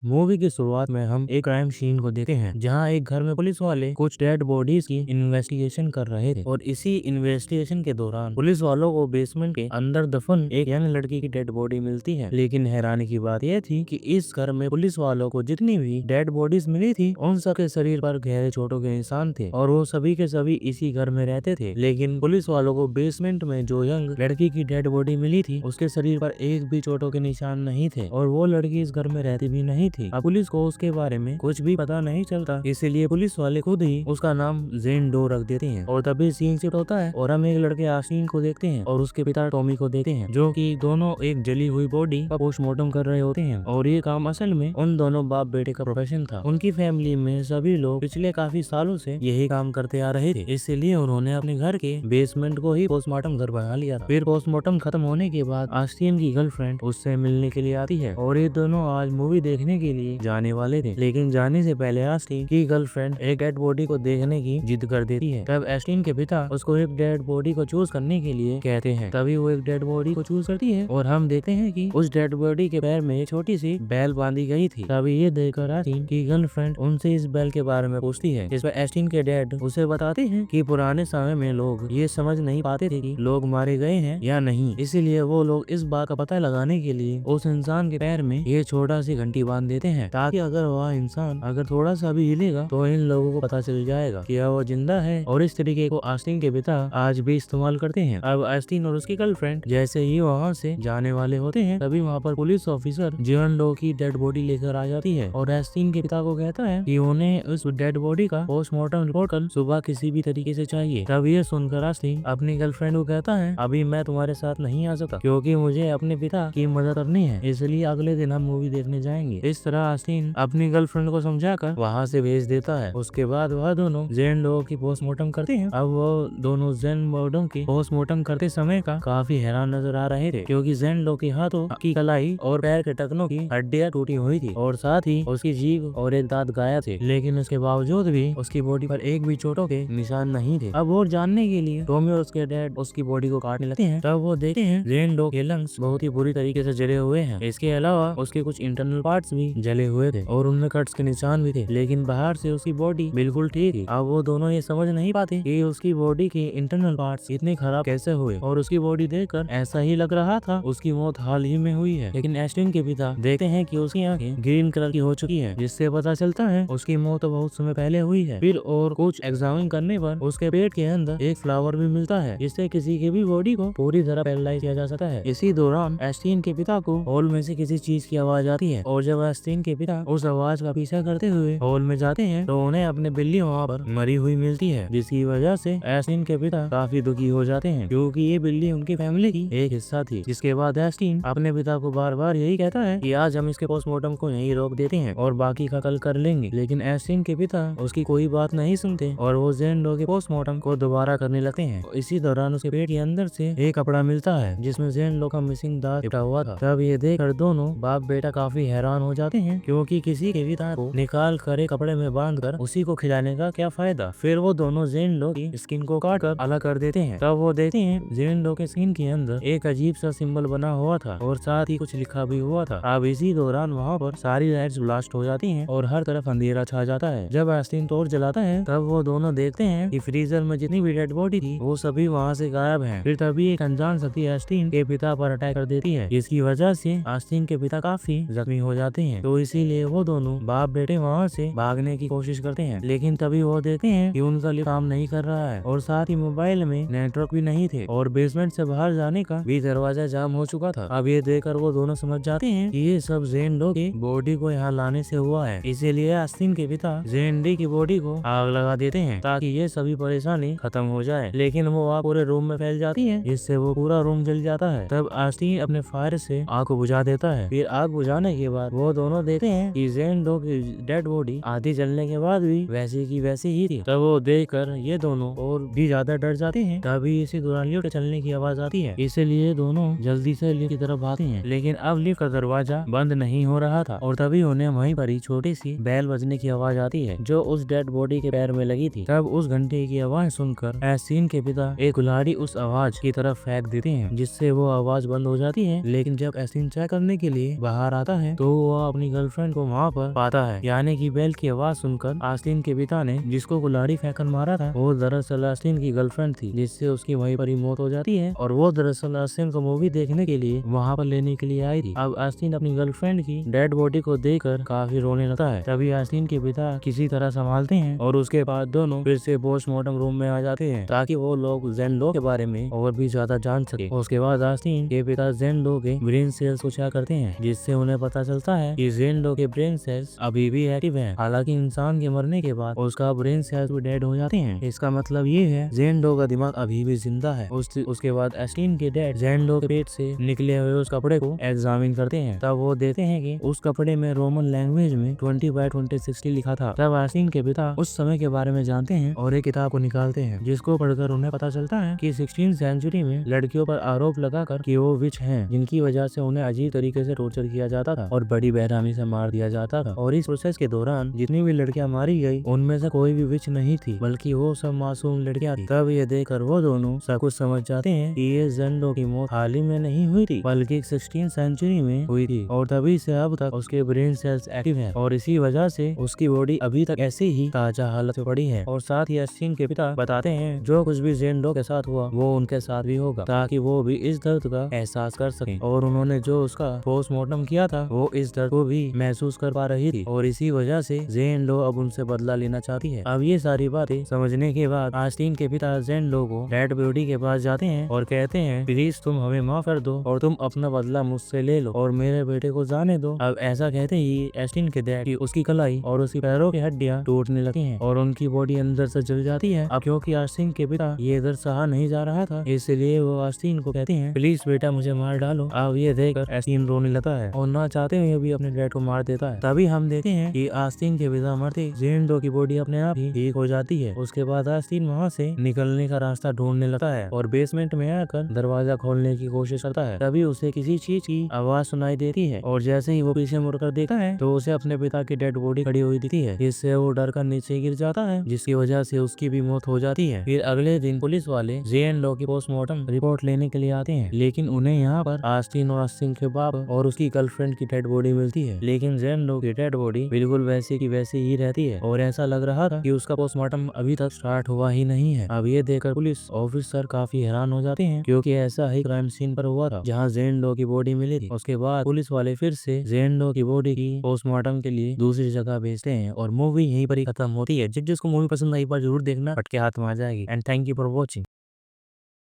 Movie की शुरुआत में हम एक क्राइम सीन को देखते हैं जहां एक घर में पुलिस वाले कुछ डेड बॉडीज की इन्वेस्टिगेशन कर रहे थे और इसी इन्वेस्टिगेशन के दौरान पुलिस वालों को बेसमेंट के अंदर दफन एक यंग लड़की की डेड बॉडी मिलती है। लेकिन हैरानी की बात यह थी कि इस घर में पुलिस वालों को जितनी भी डेड बॉडीज मिली थी उन सबके शरीर पर गहरे चोटों के निशान थे और वो सभी के सभी इसी घर में रहते थे। लेकिन पुलिस वालों को बेसमेंट में जो यंग लड़की की डेड बॉडी मिली थी उसके शरीर पर एक भी चोटों के निशान नहीं थे और वो लड़की इस घर में रहती भी नहीं थी। अब पुलिस को उसके बारे में कुछ भी पता नहीं चलता, इसीलिए पुलिस वाले खुद ही उसका नाम जेन डो रख देते हैं। और तभी सीन शिफ्ट होता है और हम एक लड़के आशीन को देखते हैं और उसके पिता टॉमी को देखते हैं जो कि दोनों एक जली हुई बॉडी का पोस्टमार्टम कर रहे होते हैं। और ये काम असल में उन दोनों बाप बेटे का प्रोफेशन था। उनकी फैमिली में सभी लोग पिछले काफी सालों से यही काम करते आ रहे थे, इसलिए उन्होंने अपने घर के बेसमेंट को ही पोस्टमार्टम घर बना लिया था। फिर पोस्टमार्टम खत्म होने के बाद आस्तीन की गर्लफ्रेंड उससे मिलने के लिए आती है और ये दोनों आज मूवी देखने के लिए जाने वाले थे। लेकिन जाने से पहले आस्तीन की गर्लफ्रेंड एक डेड बॉडी को देखने की जिद कर देती है। तब आस्तीन के पिता उसको एक डेड बॉडी को चूज करने के लिए कहते हैं। तभी वो एक डेड बॉडी को चूज करती है और हम देखते हैं कि उस डेड बॉडी के पैर में एक छोटी सी बैल बांधी गई थी। तभी ये देखकर आस्तीन की गर्लफ्रेंड उनसे इस बैल के बारे में पूछती है, जिस पर आस्तीन के डैड उसे बताते हैं कि पुराने समय में लोग ये समझ नहीं पाते थे कि लोग मारे गए हैं या नहीं, इसीलिए वो लोग इस बात का पता लगाने के लिए उस इंसान के पैर में ये छोटा सी घंटी बांध देते हैं ताकि अगर वह इंसान अगर थोड़ा सा भी हिलेगा तो इन लोगों को पता चल जाएगा कि वो जिंदा है। और इस तरीके को आस्तीन के पिता आज भी इस्तेमाल करते हैं। अब आस्तीन और उसकी गर्लफ्रेंड जैसे ही वहाँ से जाने वाले होते हैं तभी वहाँ पर पुलिस ऑफिसर जीवन लो की डेड बॉडी लेकर आ जाती है और आस्तीन के पिता को कहता है कि उन्हें उस डेड बॉडी का पोस्टमार्टम रिपोर्ट कल सुबह किसी भी तरीके से चाहिए। तब ये सुनकर आस्तीन अपनी गर्लफ्रेंड को कहता है, अभी मैं तुम्हारे साथ नहीं आ सकता क्योंकि मुझे अपने पिता की मदद करनी है, इसलिए अगले दिन हम मूवी देखने जाएंगे। इस तरह आस्तीन अपनी गर्लफ्रेंड को समझाकर वहाँ से भेज देता है। उसके बाद वह दोनों जेन लोगों की पोस्टमार्टम करते हैं। अब वो दोनों जेन लोगों की पोस्टमार्टम करते समय का काफी हैरान नजर आ रहे थे क्योंकि जेन लोग के हाथों की कलाई और पैर के टखनों की हड्डियां टूटी हुई थी और साथ ही उसकी जीभ और एक दांत गायब थे। लेकिन उसके बावजूद भी उसकी बॉडी पर एक भी चोटों के निशान नहीं थे। अब और जानने के लिए टॉमी और उसके डैड उसकी बॉडी को काटने लगते हैं। तब वो देखते हैं जेन लोग के लंग्स बहुत ही बुरी तरीके से जले हुए हैं। इसके अलावा उसके कुछ इंटरनल पार्ट्स भी जले हुए थे और उनमें कट्स के निशान भी थे, लेकिन बाहर से उसकी बॉडी बिल्कुल ठीक थी। अब वो दोनों ये समझ नहीं पाते कि उसकी बॉडी के इंटरनल पार्ट्स इतने खराब कैसे हुए और उसकी बॉडी देखकर ऐसा ही लग रहा था उसकी मौत हाल ही में हुई है। लेकिन आस्तीन के पिता देखते हैं कि उसकी आंखें ग्रीन कलर की हो चुकी है, जिससे पता चलता है उसकी मौत बहुत समय पहले हुई है। फिर और कुछ एग्जामिन करने पर उसके पेट के अंदर एक फ्लावर भी मिलता है, जिससे किसी की भी बॉडी को पूरी तरह पैरालाइज किया जा सकता है। इसी दौरान आस्तीन के पिता को हॉल में से किसी चीज की आवाज आती है और जब आस्तीन के पिता उस आवाज का पीछा करते हुए हॉल में जाते हैं तो उन्हें अपनी बिल्ली वहाँ पर मरी हुई मिलती है, जिसकी वजह से आस्तीन के पिता काफी दुखी हो जाते हैं क्योंकि ये बिल्ली उनकी फैमिली की एक हिस्सा थी। जिसके बाद आस्तीन अपने पिता को बार बार यही कहता है कि आज हम इसके पोस्टमार्टम को यहीं रोक देते हैं और बाकी का कल कर लेंगे। लेकिन आस्तीन के पिता उसकी कोई बात नहीं सुनते और वो जेन डो के पोस्टमार्टम को दोबारा करने लगते हैं। इसी दौरान उसके पेट के अंदर से एक कपड़ा मिलता है जिसमें जेन डो का मिसिंग दांत लिपटा हुआ था। तब ये देखकर दोनों बाप बेटा काफी हैरान हो जाते हैं क्योंकि किसी के भी दांत को निकाल कर एक कपड़े में बांध कर उसी को खिलाने का क्या फायदा। फिर वो दोनों जेन डो की स्किन को काट कर अलग कर देते हैं। तब वो देखते हैं जेन डो के स्किन के अंदर एक अजीब सा सिंबल बना हुआ था और साथ ही कुछ लिखा भी हुआ था। अब इसी दौरान वहाँ पर सारी लाइट्स ब्लास्ट हो जाती हैं और हर तरफ अंधेरा छा जाता है। जब आस्तीन टॉर्च जलाता है तब वो दोनों देखते हैं कि फ्रीजर में जितनी भी डेड बॉडी थी वो सभी वहाँ से गायब हैं। फिर तभी एक अनजान शक्ति आस्तीन के पिता पर अटैक कर देती है, जिसकी वजह से आस्तीन के पिता काफी जख्मी हो जाते हैं। तो इसीलिए वो दोनों बाप बेटे वहाँ से भागने की कोशिश करते हैं, लेकिन तभी वो देखते हैं कि उनका लिफ्ट काम नहीं कर रहा है और साथ ही मोबाइल में नेटवर्क भी नहीं थे और बेसमेंट से बाहर जाने का भी दरवाजा जाम हो चुका था। अब ये देखकर वो दोनों समझ जाते हैं कि ये सब जेन डो की बॉडी को यहाँ लाने से हुआ है। इसीलिए आस्तीन के पिता जेन डी की बॉडी को आग लगा देते हैं ताकि ये सभी परेशानी खत्म हो जाए, लेकिन वो आग पूरे रूम में फैल जाती है जिससे वो पूरा रूम जल जाता है। तब आस्तीन अपने फायर से आग को बुझा देता है। फिर आग बुझाने के बाद वो दोनों देखते हैं कि जेन डो की डेड बॉडी आधी जलने के बाद भी वैसी की वैसी ही थी। तब वो देखकर ये दोनों और भी ज्यादा डर जाते हैं। तभी इसी दौरान लिफ्ट चलने की आवाज आती है, इसलिए दोनों जल्दी से लिफ्ट की तरफ भागते हैं, लेकिन अब लिफ्ट का दरवाजा बंद नहीं हो रहा था और तभी उन्हें वहीं पर ही छोटी सी बैल बजने की आवाज आती है जो उस डेड बॉडी के पैर में लगी थी। तब उस घंटे की आवाज सुनकर आस्तीन के पिता एक कुल्हाड़ी उस आवाज की तरफ फेंक देते हैं, जिससे वो आवाज बंद हो जाती है। लेकिन जब आस्तीन चेक करने के लिए बाहर आता है तो वो अपनी गर्लफ्रेंड को वहाँ पर पाता है, यानी कि बेल की आवाज सुनकर आस्तीन के पिता ने जिसको कुल्हाड़ी फेंककर मारा था वो दरअसल आस्तीन की गर्लफ्रेंड थी, जिससे उसकी वहीं पर ही मौत हो जाती है। और वो दरअसल आस्तीन को मूवी देखने के लिए वहाँ पर लेने के लिए आई थी। अब आस्तीन अपनी गर्लफ्रेंड की डेड बॉडी को देखकर काफी रोने लगता है। तभी आस्तीन के पिता किसी तरह संभालते हैं और उसके बाद दोनों फिर से पोस्टमार्टम रूम में आ जाते हैं ताकि वो लोग जेनलो के बारे में और भी ज्यादा जान सके। उसके बाद आस्तीन के पिता जेनलो के ब्रेन सेल्स को चेक करते हैं, जिससे उन्हें पता चलता है कि जेनलो के ब्रेन सेल्स अभी भी एक्टिव हैं। हालांकि इंसान के मरने के बाद उसका ब्रेन सेल्स भी डेड हो जाते हैं। इसका मतलब ये है जेनलो का दिमाग अभी भी जिंदा है। उसके बाद आस्तीन के डैड जेनलो के पेट से निकले हुए उस कपड़े को एग्जामिन करते हैं। तब वो देखते हैं कि उस कपड़े में रोमन लैंग्वेज में 20/2060 लिखा था। तब आस्तीन के पिता उस समय के बारे में जानते हैं और एक किताब को निकालते हैं, जिसको पढ़कर उन्हें पता चलता है कि 16वीं सेंचुरी में लड़कियों पर आरोप लगाकर कि वो विच हैं, जिनकी वजह से उन्हें अजीब तरीके से टॉर्चर किया जाता था और बड़ी बेरहमी से मार दिया जाता था। और इस प्रोसेस के दौरान जितनी भी लड़कियां मारी गई उनमें से कोई भी विच नहीं थी, बल्कि वो सब मासूम लड़कियां थी। तब ये देखकर वो दोनों सब कुछ समझ जाते हैं कि ये जेनलो की मौत हाल ही में नहीं हुई थी, बल्कि 16वीं सेंचुरी में हुई थी और तभी से अब तक उसके ब्रेन सेल्स एक्टिव हैं और इसी वजह से उसकी बॉडी अभी तक ऐसे ही ताजा हालत में पड़ी है। और साथ ही आस्तीन के पिता बताते हैं जो कुछ भी जेनलो के साथ हुआ वो उनके साथ भी होगा, ताकि वो भी इस दर्द का एहसास कर सके। और उन्होंने जो उसका पोस्टमार्टम किया था वो इस दर्द को भी महसूस कर पा रही थी और इसी वजह से जेनलो अब उनसे बदला लेना चाहती है। अब ये सारी बातें समझने के बाद आस्तीन के पिता जेनलो को डेड बॉडी के पास जाते हैं और कहते हैं प्लीज तुम हमें माफ कर दो और तुम अपना बदला मुझसे ले लो और मेरे बेटे को जाने दो। अब ऐसा कहते ही आस्तीन के डैड की उसकी कलाई और उसकी पैरों की हड्डियां टूटने लगती हैं और उनकी बॉडी अंदर से जल जाती है। अब क्योंकि आस्तीन के पिता ये दर्द सहा नहीं जा रहा था, इसलिए वो आस्तीन को कहते हैं प्लीज बेटा मुझे मार डालो। अब ये देखकर आस्तीन रोने लगता है और ना चाहते हुए भी अपने डैड को मार देता है। तभी हम देखते हैं कि आस्तीन के पिता मरते जेनलो की बॉडी अपने आप ही ठीक हो जाती है। उसके बाद आस्तीन वहाँ से निकलने का रास्ता ढूंढने लगता है और बेसमेंट में आकर दरवाजा खोलने की कोशिश करता है। तभी उसे किसी चीज की आवाज सुनाई देती है और जैसे ही वो पीछे मुड़कर देखता है तो उसे अपने पिता की डेड बॉडी खड़ी हुई दिखती है, जिससे वो डर कर नीचे गिर जाता है, जिसकी वजह से उसकी भी मौत हो जाती है। फिर अगले दिन पुलिस वाले जेनलो की पोस्टमार्टम रिपोर्ट लेने के लिए आते हैं, लेकिन उन्हें यहाँ पर आस्तीन और आस्तीन के बाप और उसकी गर्लफ्रेंड की डेड बॉडी मिलती है। लेकिन जेनलो की डेड बॉडी बिल्कुल वैसी की वैसी ही रहती है और ऐसा लग रहा था कि उसका पोस्टमार्टम अभी तक स्टार्ट हुआ ही नहीं है। अब ये देखकर पुलिस ऑफिसर काफी हैरान हो जाते हैं, क्योंकि ऐसा ही क्राइम सीन पर हुआ था जहाँ जेनलो की बॉडी मिली थी। उसके बाद पुलिस वाले फिर से जेनलो की बॉडी की पोस्टमार्टम के लिए दूसरी जगह भेजते हैं और मूवी यहीं पर ही खत्म होती है। जिसको मूवी पसंद आई एक बार जरूर देखना, फटके हाथ में आ जाएगी। And thank you for watching.